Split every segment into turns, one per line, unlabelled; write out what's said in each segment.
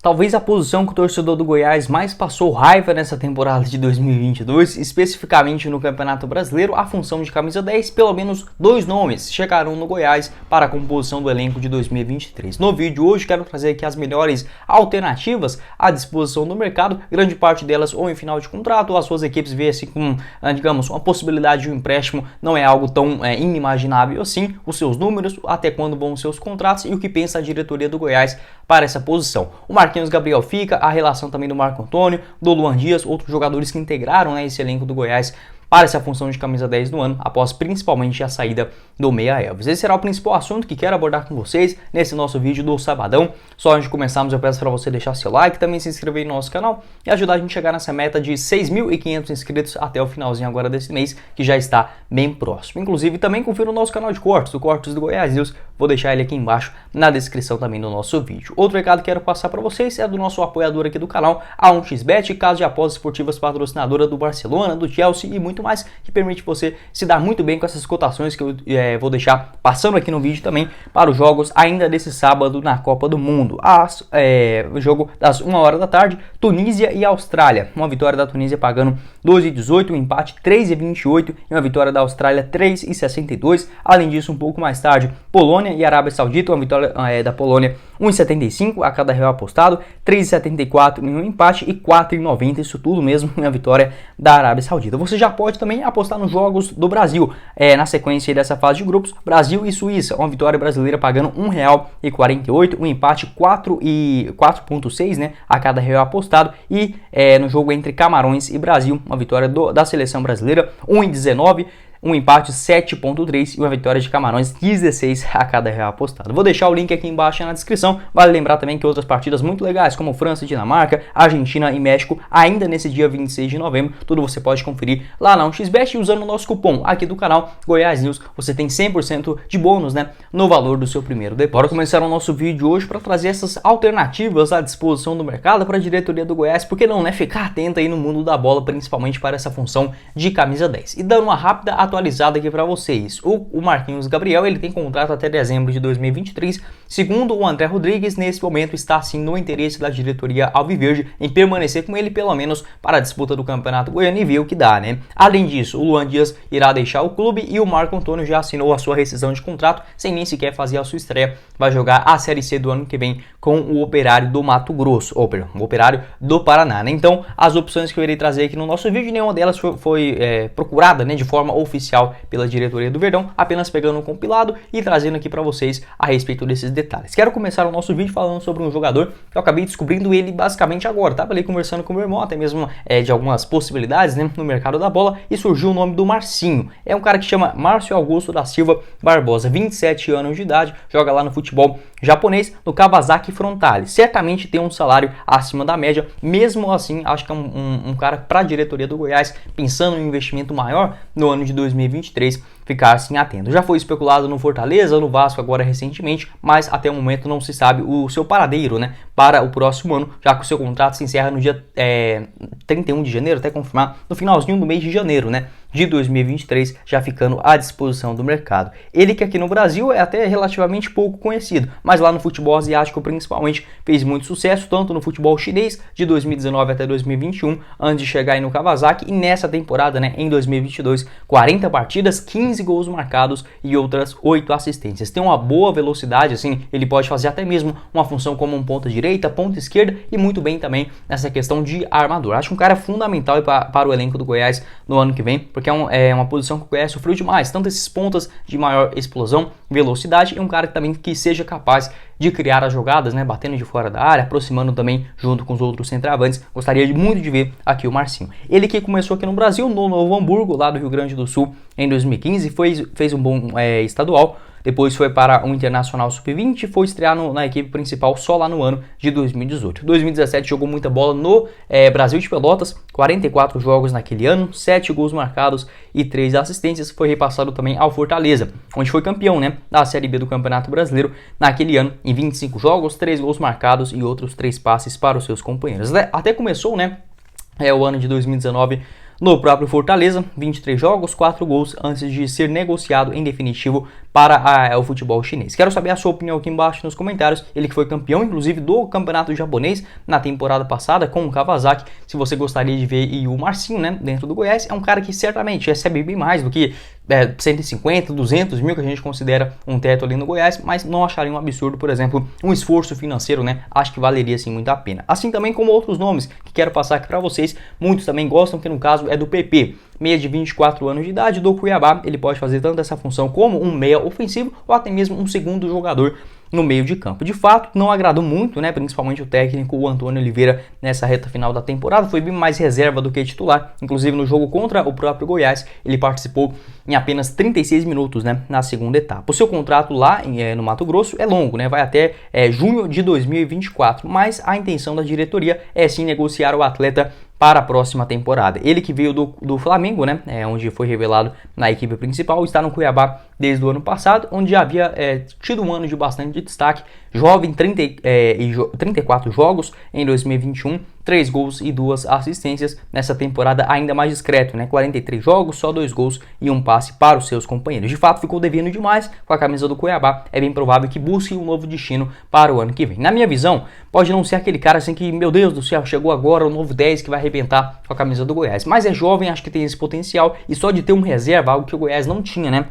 Talvez a posição que o torcedor do Goiás mais passou raiva nessa temporada de 2022, especificamente no Campeonato Brasileiro, a função de camisa 10, pelo menos dois nomes chegaram no Goiás para a composição do elenco de 2023. No vídeo hoje quero trazer aqui as melhores alternativas à disposição do mercado, grande parte delas ou em final de contrato, ou as suas equipes vê assim com, digamos, uma possibilidade de um empréstimo, não é algo tão inimaginável assim, os seus números, até quando vão os seus contratos e o que pensa a diretoria do Goiás para essa posição. O Marquinhos Gabriel fica, a relação também do Marco Antônio, do Luan Dias, outros jogadores que integraram esse elenco do Goiás para essa função de camisa 10 do ano, após principalmente a saída do Meia Elvis. Esse será o principal assunto que quero abordar com vocês nesse nosso vídeo do sabadão. Só antes de começarmos, eu peço para você deixar seu like, também se inscrever no nosso canal e ajudar a gente a chegar nessa meta de 6.500 inscritos até o finalzinho agora desse mês, que já está bem próximo. Inclusive, também confira o nosso canal de cortes, o Cortes do Goiás News. Vou deixar ele aqui embaixo na descrição também do nosso vídeo. Outro recado que quero passar para vocês é do nosso apoiador aqui do canal, a 1xBet, casa de apostas esportivas patrocinadora do Barcelona, do Chelsea e muito mais, que permite você se dar muito bem com essas cotações que eu vou deixar passando aqui no vídeo também para os jogos ainda desse sábado na Copa do Mundo. O jogo das 1 hora da tarde, Tunísia e Austrália. Uma vitória da Tunísia pagando 2,18, um empate 3,28 e uma vitória da Austrália 3,62. Além disso, um pouco mais tarde, Polônia e Arábia Saudita, uma vitória da Polônia 1,75 a cada real apostado, 3,74 em um empate e 4,90, isso tudo mesmo em uma vitória da Arábia Saudita. Você já pode também apostar nos jogos do Brasil, na sequência dessa fase de grupos, Brasil e Suíça, uma vitória brasileira pagando R$1,48, um empate 4,6 né, a cada real apostado e no jogo entre Camarões e Brasil, uma vitória da seleção brasileira 1,19, um empate 7,3 e uma vitória de Camarões 16 a cada real apostado. Vou deixar o link aqui embaixo na descrição. Vale lembrar também que outras partidas muito legais, como França e Dinamarca, Argentina e México, ainda nesse dia 26 de novembro, tudo você pode conferir lá na 1xBet usando o nosso cupom aqui do canal Goiás News. Você tem 100% de bônus, né, no valor do seu primeiro depósito. Bora começar o nosso vídeo hoje para trazer essas alternativas à disposição do mercado para a diretoria do Goiás, porque não, né, ficar atento aí no mundo da bola, principalmente para essa função de camisa 10. E dando uma rápida atualizada aqui para vocês. O Marquinhos Gabriel, ele tem contrato até dezembro de 2023. Segundo o André Rodrigues, nesse momento está sim no interesse da diretoria alviverde em permanecer com ele pelo menos para a disputa do Campeonato Goiano e ver o que dá, né? Além disso, o Luan Dias irá deixar o clube e o Marco Antônio já assinou a sua rescisão de contrato sem nem sequer fazer a sua estreia. Vai jogar a Série C do ano que vem com o Operário do Mato Grosso, o Operário do Paraná, né? Então, as opções que eu irei trazer aqui no nosso vídeo, nenhuma delas foi procurada, né, de forma oficial pela diretoria do Verdão, apenas pegando um compilado e trazendo aqui para vocês a respeito desses detalhes. Quero começar o nosso vídeo falando sobre um jogador que eu acabei descobrindo ele basicamente agora. Tava ali conversando com o meu irmão, até mesmo de algumas possibilidades, né, no mercado da bola, e surgiu o nome do Marcinho. É um cara que chama Márcio Augusto da Silva Barbosa, 27 anos de idade, joga lá no futebol japonês, no Kawasaki Frontale. Certamente tem um salário acima da média, mesmo assim, acho que é um cara para a diretoria do Goiás, pensando em um investimento maior no ano de 2023, ficar assim atento. Já foi especulado no Fortaleza, no Vasco agora recentemente, mas até o momento não se sabe o seu paradeiro, né, para o próximo ano, já que o seu contrato se encerra no dia 31 de janeiro, até confirmar, no finalzinho do mês de janeiro, né, de 2023, já ficando à disposição do mercado. Ele que aqui no Brasil é até relativamente pouco conhecido, mas lá no futebol asiático principalmente fez muito sucesso, tanto no futebol chinês de 2019 até 2021, antes de chegar aí no Kawasaki, e nessa temporada, né, em 2022, 40 partidas, 15 gols marcados e outras 8 assistências. Tem uma boa velocidade, assim, ele pode fazer até mesmo uma função como um ponta direita, ponta esquerda e muito bem também nessa questão de armador. Acho um cara fundamental para o elenco do Goiás no ano que vem, porque é uma posição que o Goiás sofreu demais, tanto esses pontas de maior explosão, velocidade, e um cara também que seja capaz de criar as jogadas, né, batendo de fora da área, aproximando também junto com os outros centroavantes. Gostaria muito de ver aqui o Marcinho. Ele que começou aqui no Brasil, no Novo Hamburgo, lá do Rio Grande do Sul, em 2015, fez um bom estadual. Depois foi para o Internacional Sub-20 e foi estrear na equipe principal só lá no ano de 2018. 2017 jogou muita bola no Brasil de Pelotas, 44 jogos naquele ano, 7 gols marcados e 3 assistências. Foi repassado também ao Fortaleza, onde foi campeão, né, da Série B do Campeonato Brasileiro naquele ano, em 25 jogos, 3 gols marcados e outros 3 passes para os seus companheiros. Até começou, né, o ano de 2019 no próprio Fortaleza, 23 jogos, 4 gols antes de ser negociado em definitivo para o futebol chinês. Quero saber a sua opinião aqui embaixo nos comentários. Ele que foi campeão, inclusive, do campeonato japonês na temporada passada com o Kawasaki. Se você gostaria de ver e o Marcinho, né, dentro do Goiás, é um cara que certamente recebe bem mais do que 150, 200 mil que a gente considera um teto ali no Goiás, mas não acharia um absurdo, por exemplo, um esforço financeiro, né? Acho que valeria sim muito a pena. Assim também como outros nomes que quero passar aqui para vocês, muitos também gostam, que no caso é do PP, meia de 24 anos de idade do Cuiabá. Ele pode fazer tanto essa função como um meia ofensivo ou até mesmo um segundo jogador no meio de campo. De fato, não agradou muito, né, principalmente o técnico, o Antônio Oliveira, nessa reta final da temporada. Foi bem mais reserva do que titular. Inclusive no jogo contra o próprio Goiás, ele participou em apenas 36 minutos, né, na segunda etapa. O seu contrato lá no Mato Grosso é longo, né, vai até junho de 2024, mas a intenção da diretoria é sim negociar o atleta para a próxima temporada. Ele que veio do Flamengo, né, onde foi revelado na equipe principal, está no Cuiabá desde o ano passado, onde já havia tido um ano de bastante destaque. Jovem, 34 jogos em 2021, 3 gols e 2 assistências. Nessa temporada ainda mais discreto, né, 43 jogos, só 2 gols e um passe para os seus companheiros. De fato, ficou devendo demais com a camisa do Cuiabá. É bem provável que busque um novo destino para o ano que vem. Na minha visão, pode não ser aquele cara assim que, meu Deus do céu, chegou agora o novo 10 que vai arrebentar com a camisa do Goiás. Mas é jovem, acho que tem esse potencial, e só de ter um reserva, algo que o Goiás não tinha, né?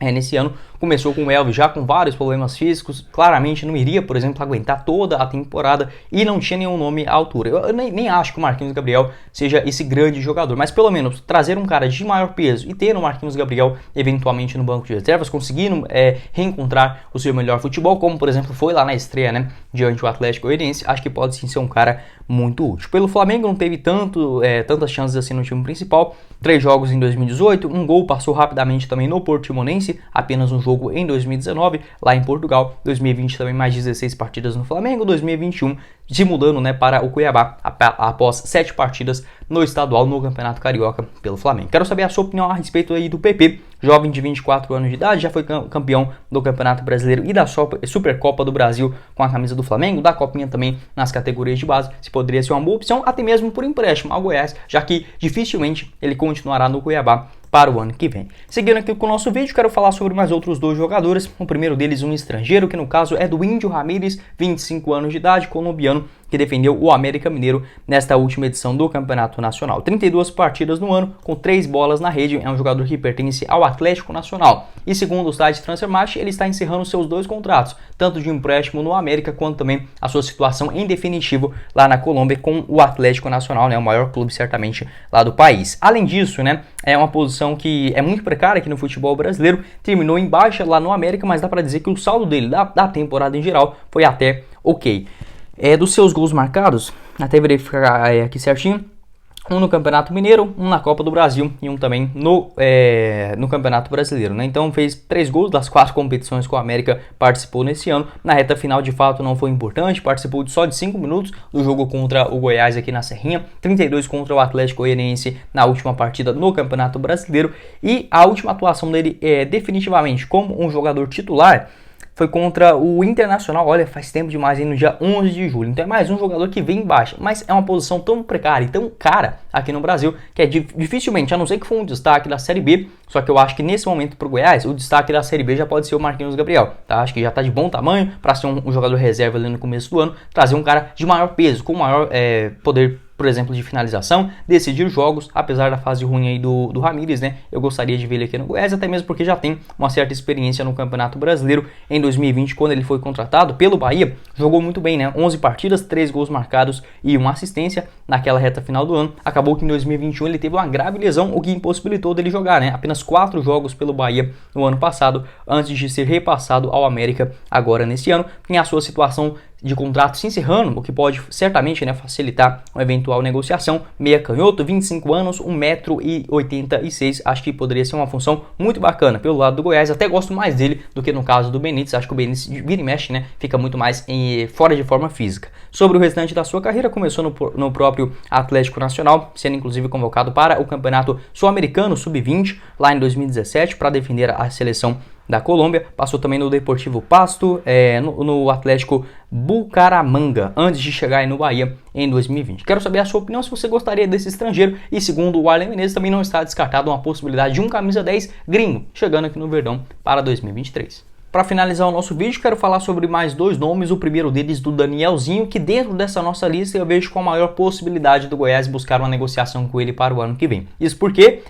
Nesse ano, começou com o Elvis já com vários problemas físicos, claramente não iria, por exemplo, aguentar toda a temporada e não tinha nenhum nome à altura. Eu nem acho que o Marquinhos Gabriel seja esse grande jogador, mas pelo menos trazer um cara de maior peso e ter o Marquinhos Gabriel eventualmente no banco de reservas, conseguindo reencontrar o seu melhor futebol, como por exemplo foi lá na estreia, né, diante do Atlético Goianiense, acho que pode sim ser um cara muito útil. Pelo Flamengo não teve tantas chances assim no time principal, 3 jogos em 2018, um gol, passou rapidamente também no Portimonense, apenas um jogo em 2019, lá em Portugal. 2020 também mais 16 partidas no Flamengo, 2021 se mudando, né, para o Cuiabá após 7 partidas no estadual no Campeonato Carioca pelo Flamengo. Quero saber a sua opinião a respeito aí do PP, jovem de 24 anos de idade, já foi campeão do Campeonato Brasileiro e da Supercopa do Brasil com a camisa do Flamengo, da Copinha também nas categorias de base. Se poderia ser uma boa opção, até mesmo por empréstimo ao Goiás, já que dificilmente ele continuará no Cuiabá para o ano que vem. Seguindo aqui com o nosso vídeo, quero falar sobre mais outros 2 jogadores. O primeiro deles, um estrangeiro, que no caso é do Índio Ramírez, 25 anos de idade, colombiano, que defendeu o América Mineiro nesta última edição do Campeonato Nacional. 32 partidas no ano, com 3 bolas na rede, é um jogador que pertence ao Atlético Nacional. E segundo o site Transfermarkt, ele está encerrando seus 2 contratos, tanto de empréstimo no América, quanto também a sua situação em definitivo lá na Colômbia com o Atlético Nacional, né, o maior clube certamente lá do país. Além disso, né, é uma posição que é muito precária aqui no futebol brasileiro, terminou em baixa lá no América, mas dá para dizer que o saldo dele da temporada em geral foi até ok. Dos seus gols marcados, até verificar aqui certinho, um no Campeonato Mineiro, um na Copa do Brasil e um também no Campeonato Brasileiro, né? Então fez 3 gols das 4 competições que o América participou nesse ano. Na reta final, de fato, não foi importante, participou só de 5 minutos do jogo contra o Goiás aqui na Serrinha, 32 contra o Atlético Goianiense na última partida no Campeonato Brasileiro, e a última atuação dele definitivamente como um jogador titular foi contra o Internacional, olha, faz tempo demais, no dia 11 de julho. Então é mais um jogador que vem em baixa, mas é uma posição tão precária e tão cara aqui no Brasil, que é dificilmente, a não ser que for um destaque da Série B, só que eu acho que nesse momento pro Goiás, o destaque da Série B já pode ser o Marquinhos Gabriel, tá? Acho que já tá de bom tamanho para ser um jogador reserva ali no começo do ano, trazer um cara de maior peso, com maior poder, por exemplo, de finalização, decidir jogos, apesar da fase ruim aí do Ramírez, né? Eu gostaria de ver ele aqui no Goiás, até mesmo porque já tem uma certa experiência no Campeonato Brasileiro. Em 2020, quando ele foi contratado pelo Bahia, jogou muito bem, né? 11 partidas, 3 gols marcados e uma assistência naquela reta final do ano. Acabou que em 2021 ele teve uma grave lesão, o que impossibilitou dele jogar, né? Apenas 4 jogos pelo Bahia no ano passado, antes de ser repassado ao América agora nesse ano. Tem a sua situação de contrato se encerrando, o que pode certamente, né, facilitar uma eventual negociação. Meia canhoto, 25 anos, 1,86 m, acho que poderia ser uma função muito bacana pelo lado do Goiás. Até gosto mais dele do que no caso do Benítez. Acho que o Benítez vira e mexe, né, fica muito mais fora de forma física. Sobre o restante da sua carreira, começou no próprio Atlético Nacional, sendo inclusive convocado para o Campeonato Sul-Americano Sub-20 lá em 2017 para defender a seleção da Colômbia, passou também no Deportivo Pasto, no Atlético Bucaramanga, antes de chegar aí no Bahia em 2020. Quero saber a sua opinião se você gostaria desse estrangeiro, e segundo o Arlen Menezes, também não está descartado uma possibilidade de um camisa 10 gringo chegando aqui no Verdão para 2023. Para finalizar o nosso vídeo, quero falar sobre mais dois nomes, o primeiro deles do Danielzinho, que dentro dessa nossa lista eu vejo com a maior possibilidade do Goiás buscar uma negociação com ele para o ano que vem. Isso porque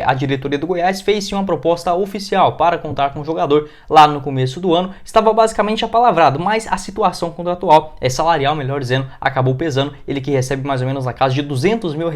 a diretoria do Goiás fez sim uma proposta oficial para contar com o jogador lá no começo do ano, estava basicamente apalavrado, mas a situação contratual, salarial melhor dizendo, acabou pesando, ele que recebe mais ou menos na casa de R$200 mil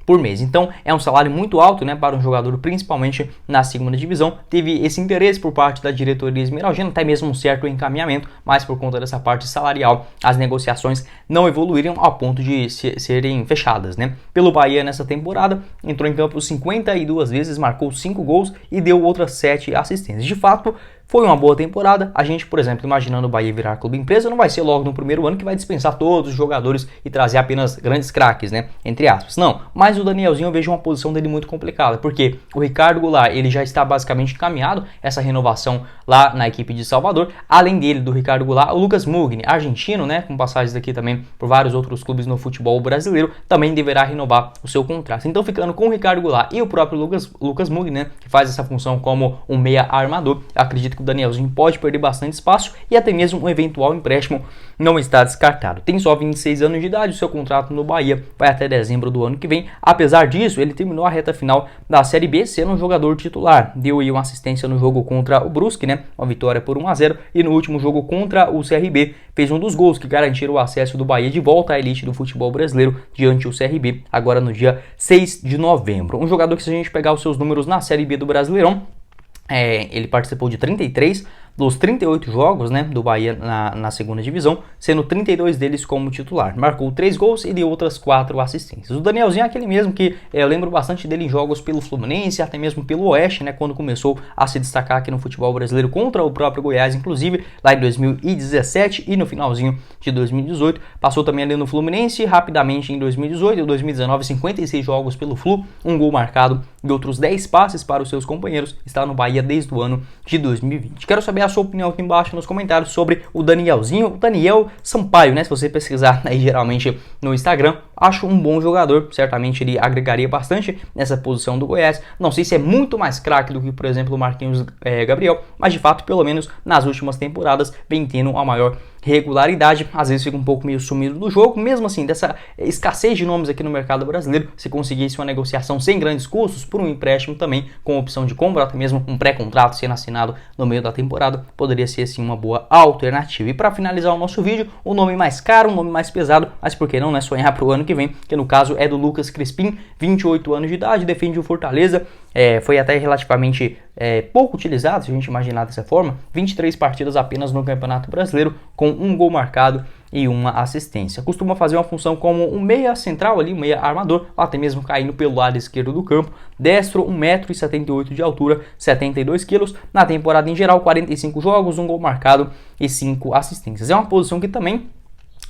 por mês. Então é um salário muito alto, né, para um jogador principalmente na segunda divisão. Teve esse interesse por parte da diretoria esmeraldina, até mesmo um certo encaminhamento, mas por conta dessa parte salarial as negociações não evoluíram ao ponto de serem fechadas, né? Pelo Bahia nessa temporada entrou em campo 52 vezes, marcou 5 gols e deu outras 7 assistências. De fato, foi uma boa temporada. A gente, por exemplo, imaginando o Bahia virar clube empresa, não vai ser logo no primeiro ano que vai dispensar todos os jogadores e trazer apenas grandes craques, né? Entre aspas. Não, mas o Danielzinho eu vejo uma posição dele muito complicada, porque o Ricardo Goulart, ele já está basicamente encaminhado essa renovação lá na equipe de Salvador. Além dele, do Ricardo Goulart, o Lucas Mugni, argentino, né? Com passagens daqui também por vários outros clubes no futebol brasileiro, também deverá renovar o seu contrato. Então, ficando com o Ricardo Goulart e o próprio Lucas Mugni, né? Que faz essa função como um meia armador, acredito que o Danielzinho pode perder bastante espaço e até mesmo um eventual empréstimo não está descartado. Tem só 26 anos de idade, o seu contrato no Bahia vai até dezembro do ano que vem. Apesar disso, ele terminou a reta final da Série B sendo um jogador titular. Deu aí uma assistência no jogo contra o Brusque, né? Uma vitória por 1-0, e no último jogo contra o CRB fez um dos gols que garantiram o acesso do Bahia de volta à elite do futebol brasileiro diante do CRB, agora no dia 6 de novembro. Um jogador que, se a gente pegar os seus números na Série B do Brasileirão, ele participou de 33 dos 38 jogos, né, do Bahia na segunda divisão, sendo 32 deles como titular. Marcou 3 gols e deu outras 4 assistências. O Danielzinho é aquele mesmo que eu lembro bastante dele em jogos pelo Fluminense, até mesmo pelo Oeste, né, quando começou a se destacar aqui no futebol brasileiro contra o próprio Goiás, inclusive lá em 2017 e no finalzinho de 2018. Passou também ali no Fluminense rapidamente em 2018 e 2019, 56 jogos pelo Flu, um gol marcado e outros 10 passes para os seus companheiros. Está no Bahia desde o ano de 2020. Quero saber a sua opinião aqui embaixo nos comentários sobre o Danielzinho, o Daniel Sampaio, né? Se você pesquisar aí geralmente no Instagram, acho um bom jogador, certamente ele agregaria bastante nessa posição do Goiás. Não sei se é muito mais craque do que, por exemplo, o Marquinhos Gabriel, mas de fato, pelo menos nas últimas temporadas, vem tendo a maior regularidade. Às vezes fica um pouco meio sumido do jogo, mesmo assim, dessa escassez de nomes aqui no mercado brasileiro, se conseguisse uma negociação sem grandes custos por um empréstimo também, com opção de compra, até mesmo um pré-contrato sendo assinado no meio da temporada, poderia ser sim uma boa alternativa. E para finalizar o nosso vídeo, o nome mais caro, o nome mais pesado, mas por que não, né, sonhar para o ano que vem, que no caso é do Lucas Crispim, 28 anos de idade, defende o Fortaleza, foi até relativamente pouco utilizado, se a gente imaginar dessa forma, 23 partidas apenas no Campeonato Brasileiro, com um gol marcado e uma assistência. Costuma fazer uma função como um meia central ali, um meia armador, até mesmo caindo pelo lado esquerdo do campo, destro, 1,78 m de altura, 72 kg, na temporada em geral, 45 jogos, um gol marcado e 5 assistências. É uma posição que também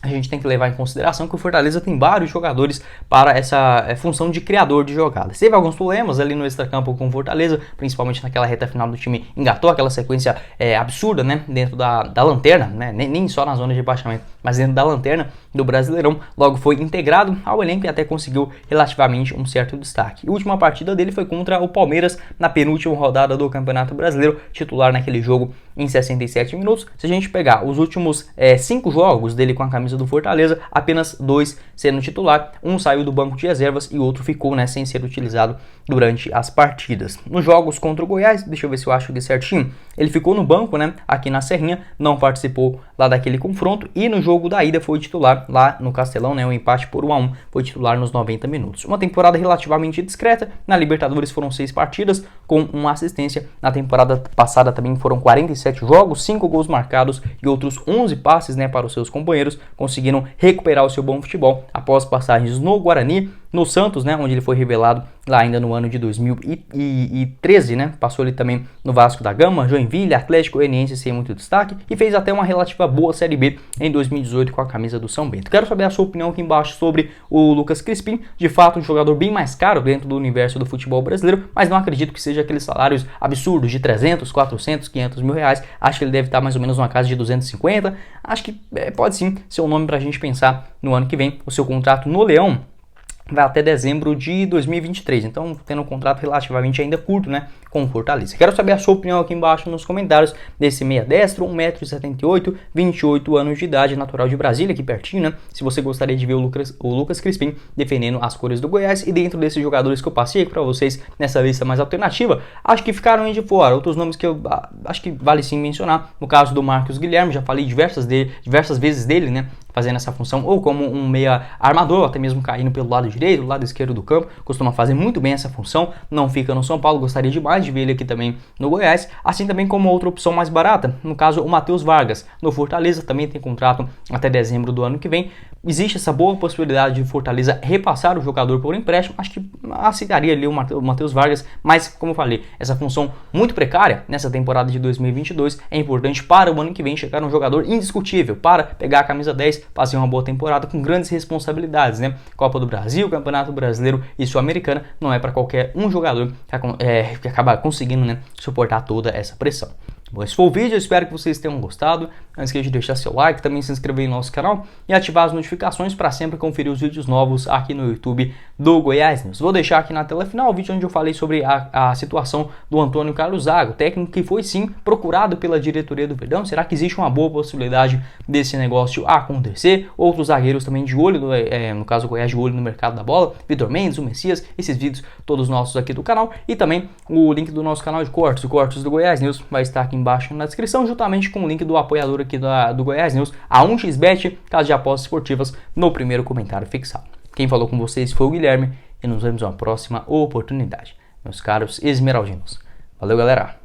a gente tem que levar em consideração que o Fortaleza tem vários jogadores para essa função de criador de jogadas. Teve alguns problemas ali no extracampo com o Fortaleza, principalmente naquela reta final do time, engatou aquela sequência absurda, né, dentro da lanterna, né, nem só na zona de rebaixamento, mas dentro da lanterna do Brasileirão. Logo foi integrado ao elenco e até conseguiu relativamente um certo destaque. A última partida dele foi contra o Palmeiras na penúltima rodada do Campeonato Brasileiro, titular naquele jogo em 67 minutos. Se a gente pegar os últimos 5 jogos dele com a camisa do Fortaleza, apenas 2 sendo titular, um saiu do banco de reservas e o outro ficou, né, sem ser utilizado durante as partidas. Nos jogos contra o Goiás, deixa eu ver se eu acho aqui certinho, ele ficou no banco, né, aqui na Serrinha, não participou lá daquele confronto, e no jogo da ida foi titular lá no Castelão, né, um empate por 1-1, foi titular nos 90 minutos. Uma temporada relativamente discreta, na Libertadores foram 6 partidas com uma assistência, na temporada passada também foram 47 jogos, 5 gols marcados e outros 11 passes, né, para os seus companheiros, conseguiram recuperar o seu bom futebol após passagens no Guarani, no Santos, né, onde ele foi revelado lá ainda no ano de 2013, né, passou ele também no Vasco da Gama, Joinville, Atlético Goianiense sem muito destaque e fez até uma relativa boa Série B em 2018 com a camisa do São Bento. Quero saber a sua opinião aqui embaixo sobre o Lucas Crispim, de fato um jogador bem mais caro dentro do universo do futebol brasileiro, mas não acredito que seja aqueles salários absurdos de 300, 400, 500 mil reais, acho que ele deve estar mais ou menos numa casa de 250, acho que pode sim ser um nome pra gente pensar no ano que vem. O seu contrato no Leão vai até dezembro de 2023, então tendo um contrato relativamente ainda curto, né, com o Fortaleza. Quero saber a sua opinião aqui embaixo nos comentários desse meia destro, 1,78 m, 28 anos de idade, natural de Brasília, aqui pertinho, né, se você gostaria de ver o Lucas Crispim defendendo as cores do Goiás. E dentro desses jogadores que eu passei aqui para vocês nessa lista mais alternativa, acho que ficaram aí de fora outros nomes que eu acho que vale sim mencionar, no caso do Marcos Guilherme, já falei diversas vezes dele, né, fazendo essa função, ou como um meia armador, ou até mesmo caindo pelo lado direito, lado esquerdo do campo, costuma fazer muito bem essa função, não fica no São Paulo, gostaria demais de ver ele aqui também no Goiás, assim também como outra opção mais barata, no caso o Matheus Vargas, no Fortaleza, também tem contrato até dezembro do ano que vem, existe essa boa possibilidade de Fortaleza repassar o jogador por empréstimo, acho que aceitaria ali o Matheus Vargas, mas como eu falei, essa função muito precária nessa temporada de 2022 é importante para o ano que vem chegar um jogador indiscutível, para pegar a camisa 10, fazer uma boa temporada com grandes responsabilidades, né? Copa do Brasil, Campeonato Brasileiro e Sul-Americana não é para qualquer um jogador que acaba conseguindo, né, suportar toda essa pressão. Bom, esse foi o vídeo, eu espero que vocês tenham gostado. Não esqueça de deixar seu like, também se inscrever no nosso canal e ativar as notificações para sempre conferir os vídeos novos aqui no YouTube do Goiás News. Vou deixar aqui na tela final o vídeo onde eu falei sobre a situação do Antônio Carlos Zago, técnico que foi sim procurado pela diretoria do Verdão. Será que existe uma boa possibilidade desse negócio acontecer? Outros zagueiros também de olho, no caso o Goiás de olho no mercado da bola, Vitor Mendes, o Messias, esses vídeos todos nossos aqui do canal e também o link do nosso canal de cortes, o Cortes do Goiás News, vai estar aqui embaixo na descrição, juntamente com o link do apoiador aqui do Goiás News, a 1xBet, casa de apostas esportivas, no primeiro comentário fixado. Quem falou com vocês foi o Guilherme e nos vemos numa próxima oportunidade, meus caros esmeraldinos. Valeu, galera!